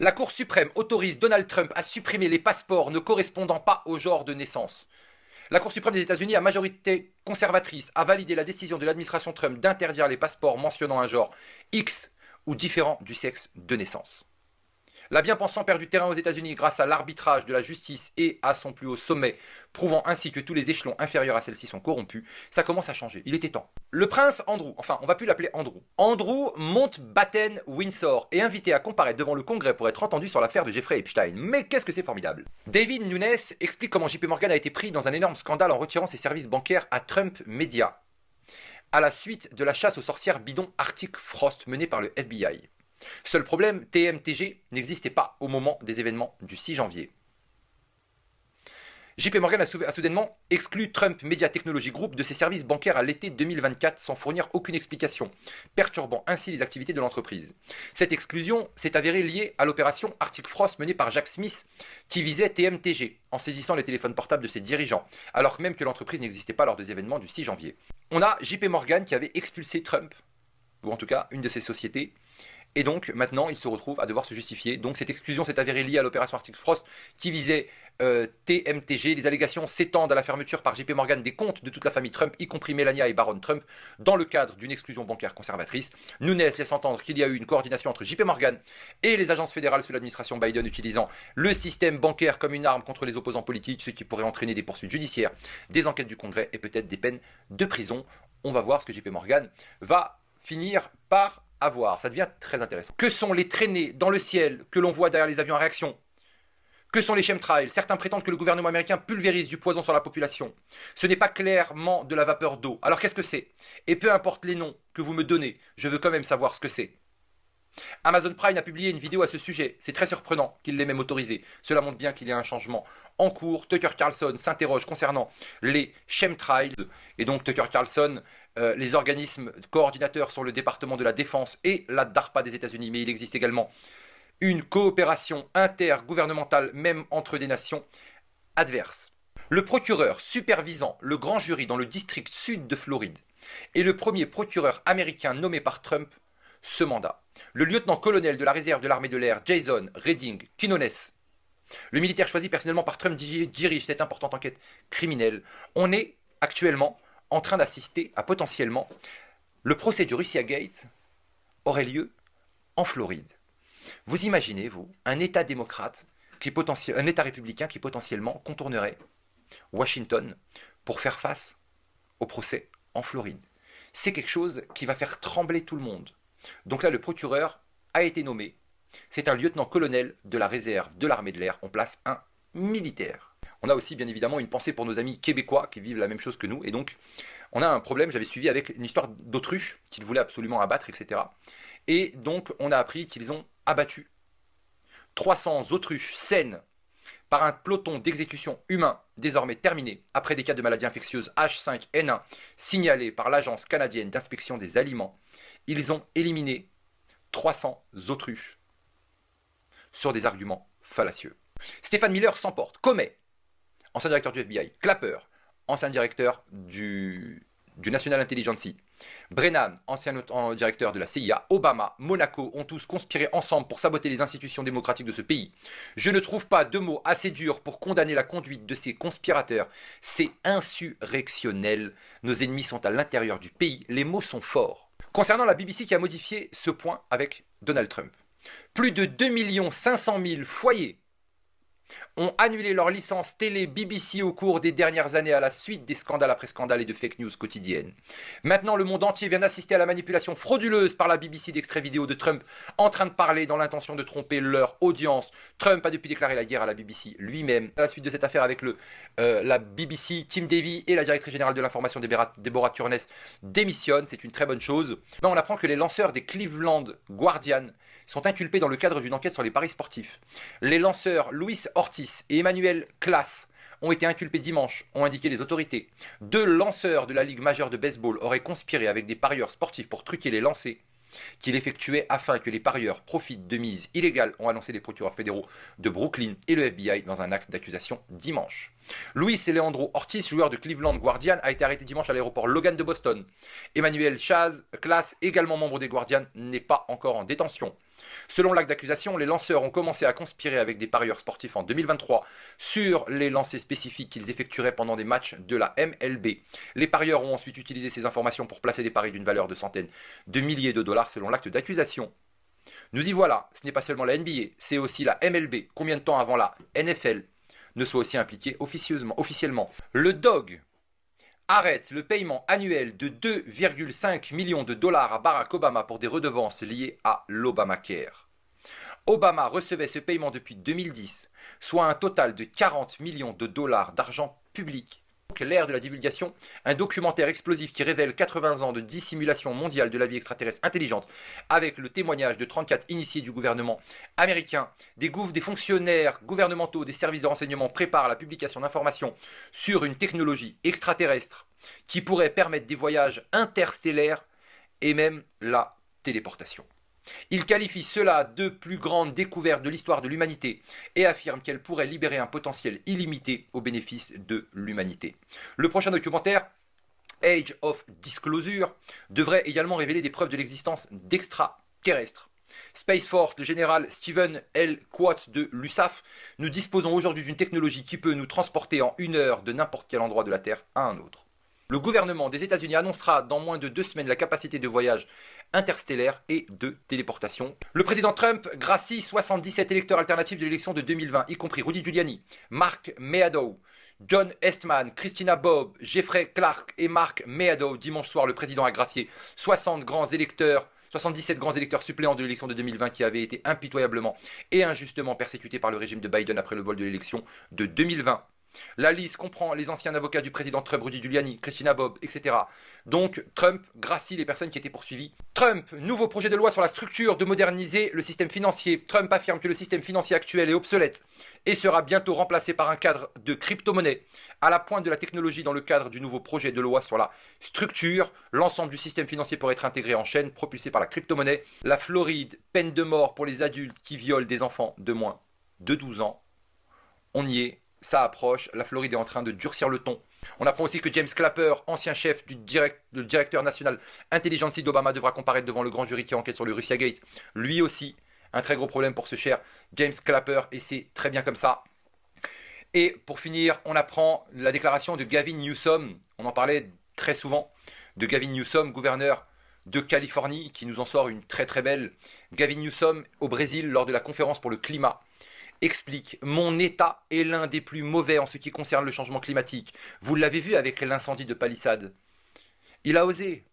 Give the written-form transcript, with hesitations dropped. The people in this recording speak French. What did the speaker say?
La Cour suprême autorise Donald Trump à supprimer les passeports ne correspondant pas au genre de naissance. La Cour suprême des États-Unis, à majorité conservatrice, a validé la décision de l'administration Trump d'interdire les passeports mentionnant un genre X ou différent du sexe de naissance. La bien-pensant perd du terrain aux États-Unis grâce à l'arbitrage de la justice et à son plus haut sommet, prouvant ainsi que tous les échelons inférieurs à celle-ci sont corrompus. Ça commence à changer, il était temps. Le prince Andrew, enfin on va plus l'appeler Andrew, Andrew Mountbatten-Windsor est invité à comparaître devant le Congrès pour être entendu sur l'affaire de Jeffrey Epstein. Mais qu'est-ce que c'est formidable. David Nunes explique comment JP Morgan a été pris dans un énorme scandale en retirant ses services bancaires à Trump Media, à la suite de la chasse aux sorcières bidon Arctic Frost menée par le FBI. Seul problème, TMTG n'existait pas au moment des événements du 6 janvier. JP Morgan a soudainement exclu Trump Media Technology Group de ses services bancaires à l'été 2024 sans fournir aucune explication, perturbant ainsi les activités de l'entreprise. Cette exclusion s'est avérée liée à l'opération Arctic Frost menée par Jack Smith qui visait TMTG en saisissant les téléphones portables de ses dirigeants, alors même que l'entreprise n'existait pas lors des événements du 6 janvier. On a JP Morgan qui avait expulsé Trump, ou en tout cas une de ses sociétés, et donc maintenant il se retrouve à devoir se justifier. Donc cette exclusion s'est avérée liée à l'opération Arctic Frost qui visait TMTG. Les allégations s'étendent à la fermeture par JP Morgan des comptes de toute la famille Trump, y compris Melania et Baron Trump, dans le cadre d'une exclusion bancaire conservatrice. Nunes laisse entendre qu'il y a eu une coordination entre JP Morgan et les agences fédérales sous l'administration Biden utilisant le système bancaire comme une arme contre les opposants politiques, ce qui pourrait entraîner des poursuites judiciaires, des enquêtes du Congrès et peut-être des peines de prison. On va voir ce que JP Morgan va finir par avoir. Ça devient très intéressant. Que sont les traînées dans le ciel que l'on voit derrière les avions à réaction? Que sont les chemtrails? Certains prétendent que le gouvernement américain pulvérise du poison sur la population. Ce n'est pas clairement de la vapeur d'eau. Alors qu'est-ce que c'est? Et peu importe les noms que vous me donnez, je veux quand même savoir ce que c'est. Amazon Prime a publié une vidéo à ce sujet. C'est très surprenant qu'il l'ait même autorisé. Cela montre bien qu'il y a un changement en cours. Tucker Carlson s'interroge concernant les chemtrails. Et donc Tucker Carlson, les organismes coordinateurs sont le département de la défense et la DARPA des États-Unis. Mais il existe également une coopération intergouvernementale, même entre des nations adverses. Le procureur supervisant le grand jury dans le district sud de Floride est le premier procureur américain nommé par Trump ce mandat. Le lieutenant-colonel de la réserve de l'armée de l'air, Jason Redding Quinones, le militaire choisi personnellement par Trump, dirige cette importante enquête criminelle. On est actuellement en train d'assister à potentiellement le procès du Russia Gate aurait lieu en Floride. Vous imaginez, vous, un État démocrate, un État républicain qui potentiellement contournerait Washington pour faire face au procès en Floride. C'est quelque chose qui va faire trembler tout le monde. Donc là, le procureur a été nommé. C'est un lieutenant-colonel de la réserve de l'armée de l'air. On place un militaire. On a aussi bien évidemment une pensée pour nos amis québécois qui vivent la même chose que nous. Et donc, on a un problème. J'avais suivi avec une histoire d'autruche qu'ils voulaient absolument abattre, etc. Et donc, on a appris qu'ils ont abattu 300 autruches saines par un peloton d'exécution humain désormais terminé après des cas de maladies infectieuses H5N1 signalés par l'Agence canadienne d'inspection des aliments. Ils ont éliminé 300 autruches sur des arguments fallacieux. Stéphane Miller s'emporte. Comey, ancien directeur du FBI. Clapper, ancien directeur du National Intelligence. Brennan, ancien directeur de la CIA. Obama, Monaco ont tous conspiré ensemble pour saboter les institutions démocratiques de ce pays. Je ne trouve pas de mots assez durs pour condamner la conduite de ces conspirateurs. C'est insurrectionnel. Nos ennemis sont à l'intérieur du pays. Les mots sont forts. Concernant la BBC qui a modifié ce point avec Donald Trump. Plus de 2 500 000 foyers ont annulé leur licence télé BBC au cours des dernières années à la suite des scandales après scandales et de fake news quotidiennes. Maintenant, le monde entier vient d'assister à la manipulation frauduleuse par la BBC d'extraits vidéo de Trump en train de parler dans l'intention de tromper leur audience. Trump a depuis déclaré la guerre à la BBC lui-même. À la suite de cette affaire avec la BBC, Tim Davie et la directrice générale de l'information Deborah Turnes démissionnent. C'est une très bonne chose. On apprend que les lanceurs des Cleveland Guardian sont inculpés dans le cadre d'une enquête sur les paris sportifs. Les lanceurs Luis Ortiz et Emmanuel Class ont été inculpés dimanche, ont indiqué les autorités. 2 lanceurs de la Ligue majeure de baseball auraient conspiré avec des parieurs sportifs pour truquer les lancers qu'il effectuait afin que les parieurs profitent de mises illégales, ont annoncé les procureurs fédéraux de Brooklyn et le FBI dans un acte d'accusation dimanche. Luis Leandro Ortiz, joueur de Cleveland Guardian, a été arrêté dimanche à l'aéroport Logan de Boston. Emmanuel Class, également membre des Guardians, n'est pas encore en détention. Selon l'acte d'accusation, les lanceurs ont commencé à conspirer avec des parieurs sportifs en 2023 sur les lancers spécifiques qu'ils effectueraient pendant des matchs de la MLB. Les parieurs ont ensuite utilisé ces informations pour placer des paris d'une valeur de centaines de milliers de dollars selon l'acte d'accusation. Nous y voilà, ce n'est pas seulement la NBA, c'est aussi la MLB, combien de temps avant la NFL ne soit aussi impliquée officiellement. Le DOG arrête le paiement annuel de 2,5 millions de dollars à Barack Obama pour des redevances liées à l'Obamacare. Obama recevait ce paiement depuis 2010, soit un total de 40 millions de dollars d'argent public. L'ère de la divulgation, un documentaire explosif qui révèle 80 ans de dissimulation mondiale de la vie extraterrestre intelligente, avec le témoignage de 34 initiés du gouvernement américain, des fonctionnaires gouvernementaux, des services de renseignement préparent la publication d'informations sur une technologie extraterrestre qui pourrait permettre des voyages interstellaires et même la téléportation. Il qualifie cela de plus grande découverte de l'histoire de l'humanité et affirme qu'elle pourrait libérer un potentiel illimité au bénéfice de l'humanité. Le prochain documentaire, Age of Disclosure, devrait également révéler des preuves de l'existence d'extraterrestres. Space Force, le général Stephen L. Quatts de l'USAF, nous disposons aujourd'hui d'une technologie qui peut nous transporter en 1 heure de n'importe quel endroit de la Terre à un autre. Le gouvernement des États-Unis annoncera dans moins de 2 semaines la capacité de voyage interstellaire et de téléportation. Le président Trump gracie 77 électeurs alternatifs de l'élection de 2020, y compris Rudy Giuliani, Mark Meadow, John Eastman, Christina Bobb, Jeffrey Clark et Mark Meadow. Dimanche soir, le président a gracié 77 grands électeurs suppléants de l'élection de 2020 qui avaient été impitoyablement et injustement persécutés par le régime de Biden après le vol de l'élection de 2020. La liste comprend les anciens avocats du président Trump, Rudy Giuliani, Christina Bobb, etc. Donc Trump gracie les personnes qui étaient poursuivies. Trump, nouveau projet de loi sur la structure de moderniser le système financier. Trump affirme que le système financier actuel est obsolète et sera bientôt remplacé par un cadre de crypto-monnaie. À la pointe de la technologie dans le cadre du nouveau projet de loi sur la structure, l'ensemble du système financier pourrait être intégré en chaîne, propulsé par la crypto-monnaie. La Floride, peine de mort pour les adultes qui violent des enfants de moins de 12 ans. On y est. Ça approche, la Floride est en train de durcir le ton. On apprend aussi que James Clapper, ancien chef du directeur national intelligence d'Obama, devra comparaître devant le grand jury qui enquête sur le Russia Gate. Lui aussi, un très gros problème pour ce cher James Clapper, et c'est très bien comme ça. Et pour finir, on apprend la déclaration de Gavin Newsom, on en parlait très souvent, de Gavin Newsom, gouverneur de Californie, qui nous en sort une très très belle. Gavin Newsom au Brésil, lors de la conférence pour le climat, explique « Mon état est l'un des plus mauvais en ce qui concerne le changement climatique. Vous l'avez vu avec l'incendie de Palisades. » Il a osé